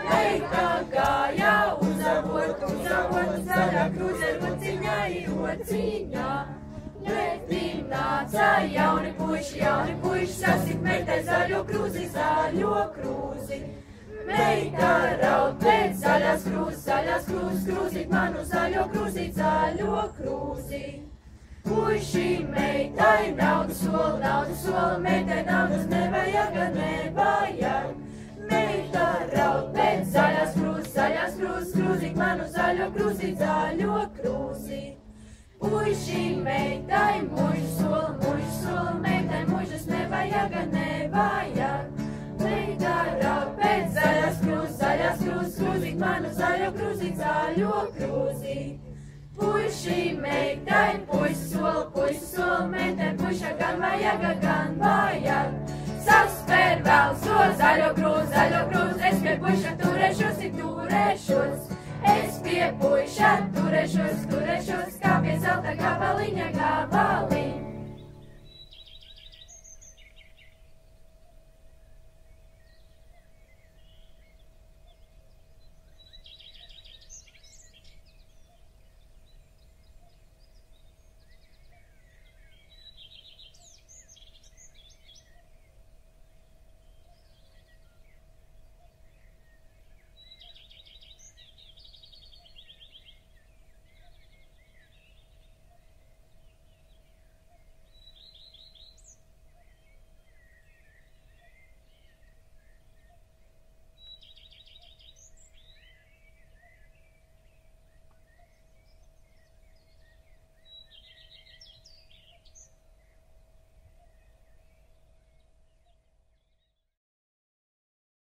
Meita gāja uzavot, zaļā krūze rociņā ir rociņā. Pretim nāca jauni puiši, sasit meitai zaļo krūzi. Meita raud pēc zaļās krūzes, krūzīt manu zaļo krūzi. Puiši meitai naudu sola, meitai naudas nevajag. Meita raud pēc zaļās krūzes, krūzīt manu zaļo krūzi. Puiši meitai mužu sola, meitai mužas nevajag. Meita raud pēc zaļās krūzes, krūzīt manu zaļo krūzi. Puiši meitai puiši sola, meitai puiša gan vajag. Saspēr vēl zaļo krūzi, es pie puiša turēšos. Es pie puiša turēšos, kā pie zelta gabaliņa.